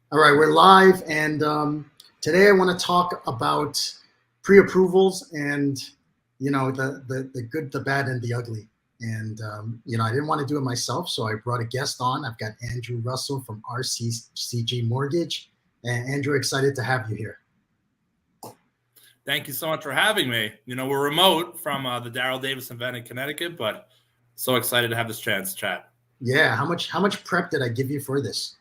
All right, we're live, and today I want to talk about pre-approvals and the good, the bad, and the ugly. And I didn't want to do it myself, so I brought a guest on. I've got Andrew Russell from RCG Mortgage, and Andrew, excited to have you here. Thank you so much for having me. We're remote from the Darrell Davis event in Connecticut, but so excited to have this chance to chat. Yeah, how much prep did I give you for this?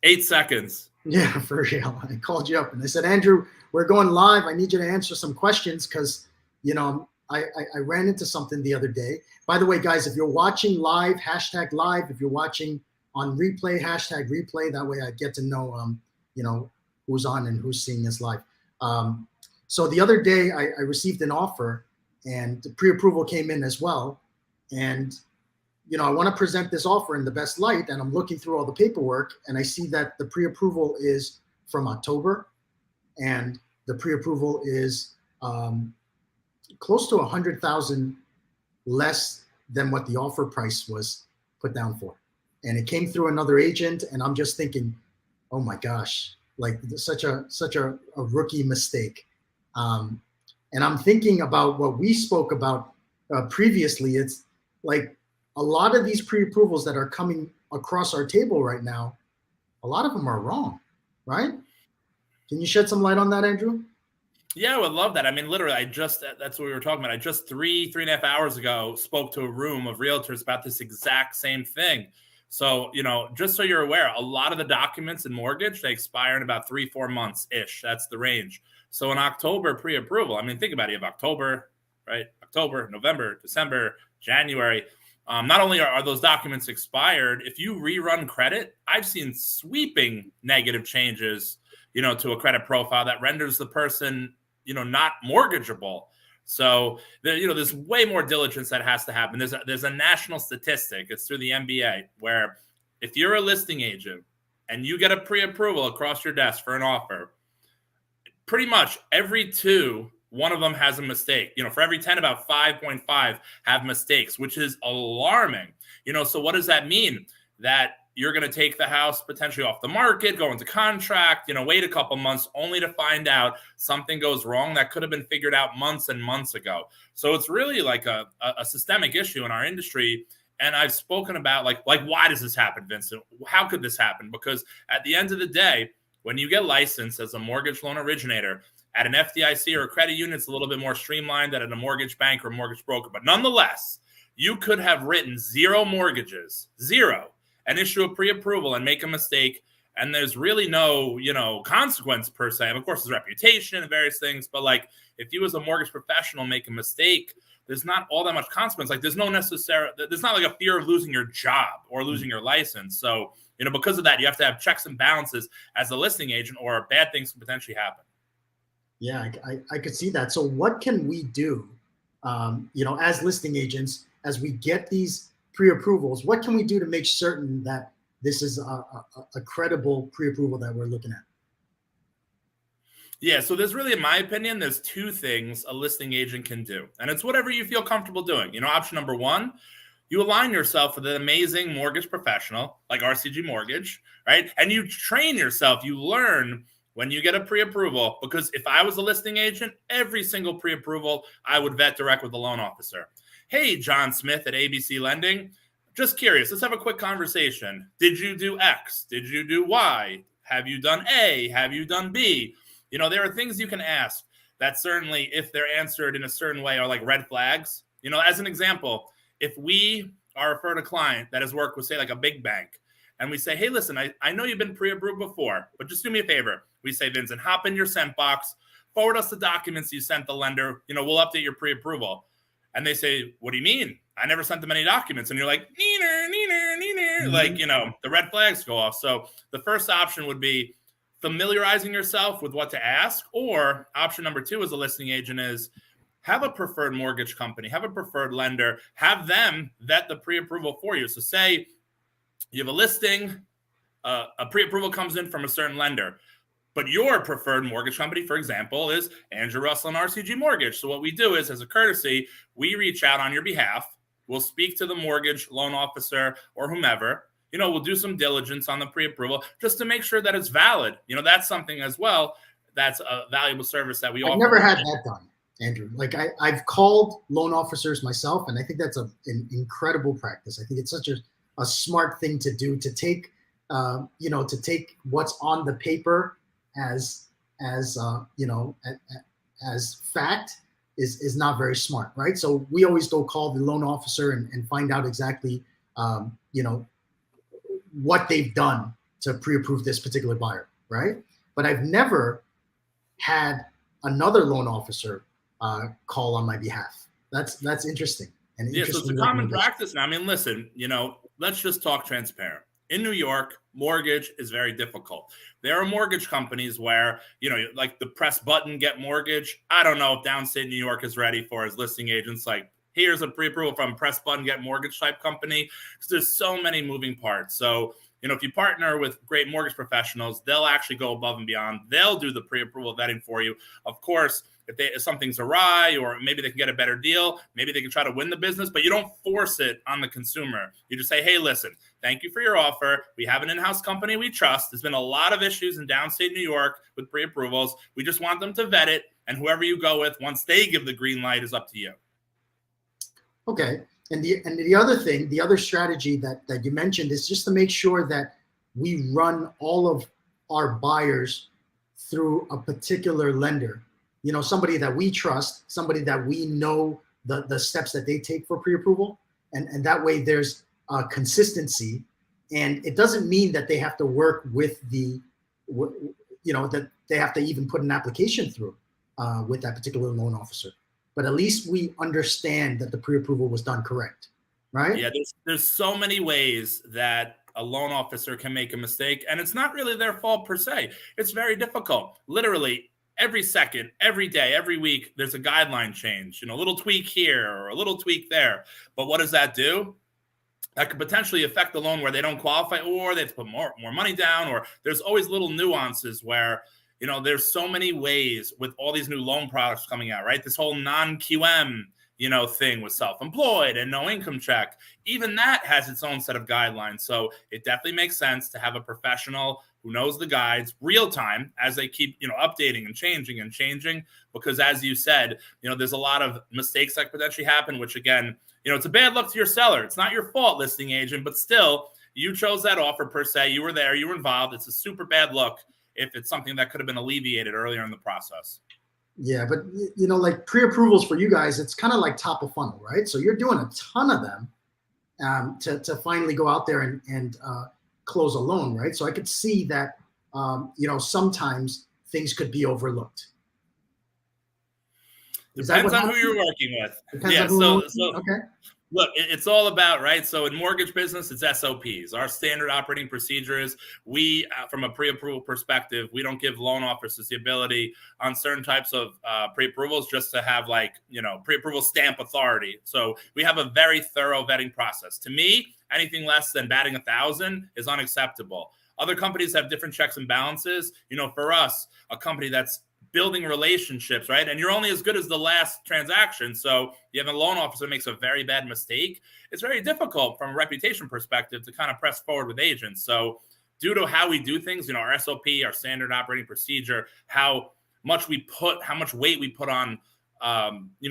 8 seconds. Yeah, for real. I called you up and I said, Andrew, we're going live. I need you to answer some questions because, I ran into something the other day. By the way, guys, if you're watching live, hashtag live. If you're watching on replay, hashtag replay. That way I get to know, who's on and who's seeing this live. So the other day I received an offer and the pre-approval came in as well. And I want to present this offer in the best light, and I'm looking through all the paperwork, and I see that the pre-approval is from October, and the pre-approval is close to 100,000 less than what the offer price was put down for, and it came through another agent, and I'm just thinking, oh my gosh, like such a rookie mistake, and I'm thinking about what we spoke about previously. It's like, a lot of these pre-approvals that are coming across our table right now, a lot of them are wrong, right? Can you shed some light on that, Andrew? Yeah, I would love that. I mean, literally, that's what we were talking about. I just three and a half hours ago spoke to a room of realtors about this exact same thing. So, just so you're aware, a lot of the documents in mortgage, they expire in about 3-4 months-ish. That's the range. So in October pre-approval, I mean, think about it. You have October, right? October, November, December, January. Not only are those documents expired, if you rerun credit, I've seen sweeping negative changes, to a credit profile that renders the person, not mortgageable. So, there's way more diligence that has to happen. There's a national statistic. It's through the MBA, where if you're a listing agent and you get a pre-approval across your desk for an offer, pretty much every two, one of them has a mistake. For every 10, about 5.5 have mistakes, which is alarming. So what does that mean? That you're going to take the house potentially off the market, go into contract, wait a couple months only to find out something goes wrong that could have been figured out months and months ago. So it's really like a systemic issue in our industry. And I've spoken about like why does this happen, Vincent? How could this happen? Because at the end of the day, when you get licensed as a mortgage loan originator at an FDIC or a credit union, it's a little bit more streamlined than at a mortgage bank or a mortgage broker. But nonetheless, you could have written 0 mortgages, 0, and issue a pre-approval and make a mistake. And there's really no, consequence per se. And of course, there's reputation and various things. But like, if you as a mortgage professional make a mistake, there's not all that much consequence. Like, there's not like a fear of losing your job or losing your license. So, because of that, you have to have checks and balances as a listing agent, or bad things can potentially happen. Yeah, I could see that. So what can we do, as listing agents, as we get these pre-approvals, what can we do to make certain that this is a credible pre-approval that we're looking at? Yeah, so there's really, in my opinion, there's 2 things a listing agent can do. And it's whatever you feel comfortable doing. Option number 1, you align yourself with an amazing mortgage professional like RCG Mortgage, right? And you train yourself, you learn when you get a pre-approval, because if I was a listing agent, every single pre-approval, I would vet direct with the loan officer. Hey, John Smith at ABC Lending, just curious, let's have a quick conversation. Did you do X? Did you do Y? Have you done A? Have you done B? There are things you can ask that certainly, if they're answered in a certain way, are like red flags. As an example, if we are referred a client that has worked with, say, like a big bank, and we say, hey, listen, I know you've been pre-approved before, but just do me a favor. We say, Vincent, hop in your sent box, forward us the documents you sent the lender, we'll update your pre-approval. And they say, what do you mean? I never sent them any documents. And you're like, neener, neener, neener. Mm-hmm. Like, the red flags go off. So the first option would be familiarizing yourself with what to ask, or option number 2 as a listing agent is have a preferred mortgage company, have a preferred lender, have them vet the pre-approval for you. So say you have a listing, a pre-approval comes in from a certain lender, but your preferred mortgage company, for example, is Andrew Russell and RCG Mortgage. So what we do is, as a courtesy, we reach out on your behalf. We'll speak to the mortgage loan officer or whomever. we'll do some diligence on the pre-approval just to make sure that it's valid. That's something as well. That's a valuable service that we offer. I've never had that done, Andrew. Like I've called loan officers myself, and I think that's an incredible practice. I think it's such a smart thing to do, to take, to take what's on the paper as fact is not very smart, right? So we always go call the loan officer and find out exactly, what they've done to pre-approve this particular buyer, right? But I've never had another loan officer call on my behalf. That's interesting. And yeah, so it's a common practice now. I mean, listen, let's just talk transparent. In New York, mortgage is very difficult. There are mortgage companies where, like the press button, get mortgage. I don't know if downstate New York is ready for as listing agents. Like, here's a pre-approval from press button, get mortgage type company. Because there's so many moving parts. So, if you partner with great mortgage professionals, they'll actually go above and beyond. They'll do the pre-approval vetting for you. Of course, if something's awry, or maybe they can get a better deal, maybe they can try to win the business, but you don't force it on the consumer. You just say, hey, listen, thank you for your offer. We have an in-house company we trust. There's been a lot of issues in downstate New York with pre-approvals. We just want them to vet it, and whoever you go with, once they give the green light, is up to you. Okay. And the other thing, the other strategy that you mentioned is just to make sure that we run all of our buyers through a particular lender. Somebody that we trust, somebody that we know the steps that they take for pre-approval. And that way there's consistency. And it doesn't mean that they have to work with that they have to even put an application through with that particular loan officer. But at least we understand that the pre-approval was done correct, right? Yeah, there's so many ways that a loan officer can make a mistake, and it's not really their fault per se. It's very difficult. Literally, every second, every day, every week, there's a guideline change, a little tweak here or a little tweak there. But what does that do? That could potentially affect the loan where they don't qualify, or they have to put more money down, or there's always little nuances where there's so many ways with all these new loan products coming out, right? This whole non-QM, thing with self-employed and no income check, even that has its own set of guidelines. So it definitely makes sense to have a professional who knows the guides real time as they keep, updating and changing, because as you said, there's a lot of mistakes that potentially happen, which again, it's a bad look to your seller. It's not your fault, listing agent, but still you chose that offer per se. You were there, you were involved. It's a super bad look if it's something that could have been alleviated earlier in the process. Yeah, but like pre-approvals for you guys, it's kind of like top of funnel, right? So you're doing a ton of them to finally go out there and close a loan, right? So I could see that sometimes things could be overlooked. Depends on who you're working with. Okay. Look, it's all about, right? So in mortgage business, it's SOPs. Our standard operating procedures, we, from a pre-approval perspective, we don't give loan officers the ability on certain types of pre-approvals just to have pre-approval stamp authority. So we have a very thorough vetting process. To me, anything less than batting 1,000 is unacceptable. Other companies have different checks and balances. For us, a company that's building relationships, right? And you're only as good as the last transaction. So you have a loan officer makes a very bad mistake. It's very difficult from a reputation perspective to kind of press forward with agents. So due to how we do things, our SOP, our standard operating procedure, how much weight we put on,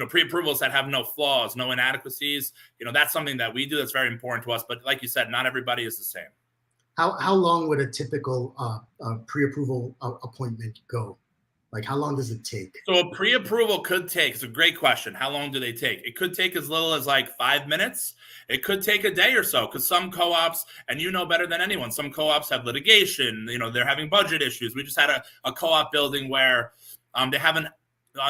pre-approvals that have no flaws, no inadequacies, that's something that we do that's very important to us. But like you said, not everybody is the same. How long would a typical pre-approval appointment go? Like, how long does it take? So a pre-approval could take, it's a great question. How long do they take? It could take as little as 5 minutes. It could take a day or so, because some co-ops, and better than anyone, some co-ops have litigation, they're having budget issues. We just had a co-op building where they haven't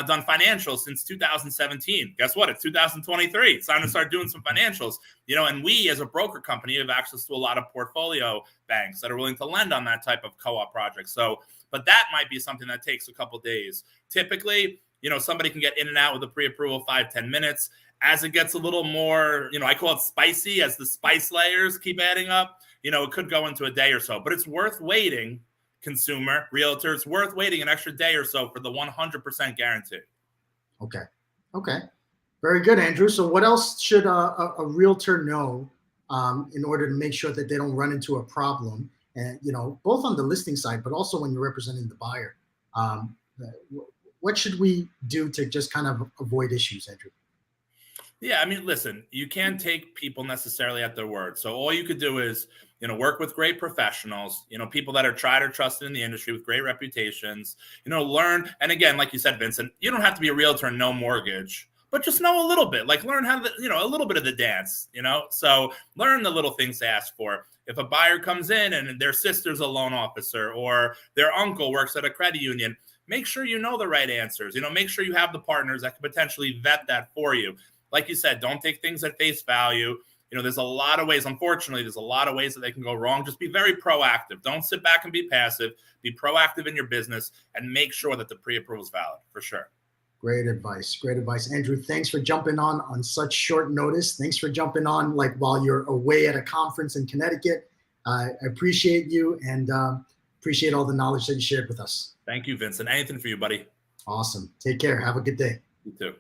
done financials since 2017. Guess what? It's 2023. It's time to start doing some financials. And we as a broker company have access to a lot of portfolio banks that are willing to lend on that type of co-op project. So, but that might be something that takes a couple of days. Typically, somebody can get in and out with a pre-approval 5-10 minutes. As it gets a little more, I call it spicy, as the spice layers keep adding up, it could go into a day or so. But it's worth waiting, consumer, realtor, it's worth waiting an extra day or so for the 100% guarantee. Okay. Very good, Andrew. So what else should a realtor know in order to make sure that they don't run into a problem. And, you know, both on the listing side, but also when you're representing the buyer. What should we do to just kind of avoid issues, Andrew? Yeah, I mean, listen, you can't take people necessarily at their word. So all you could do is, you know, work with great professionals, you know, people that are tried or trusted in the industry with great reputations, you know, learn. And again, like you said, Vincent, you don't have to be a realtor and know mortgage, but just know a little bit, like learn how to, you know, a little bit of the dance, you know, so learn the little things to ask for. If a buyer comes in and their sister's a loan officer or their uncle works at a credit union, make sure you know the right answers, you know, make sure you have the partners that can potentially vet that for you. Like you said, don't take things at face value. You know, there's a lot of ways, unfortunately, there's a lot of ways that they can go wrong. Just be very proactive. Don't sit back and be passive. Be proactive in your business and make sure that the pre-approval is valid, for sure. Great advice. Great advice. Andrew, thanks for jumping on such short notice. Thanks for jumping on like while you're away at a conference in Connecticut. I appreciate you and appreciate all the knowledge that you shared with us. Thank you, Vincent. Anything for you, buddy. Awesome. Take care. Have a good day. You too.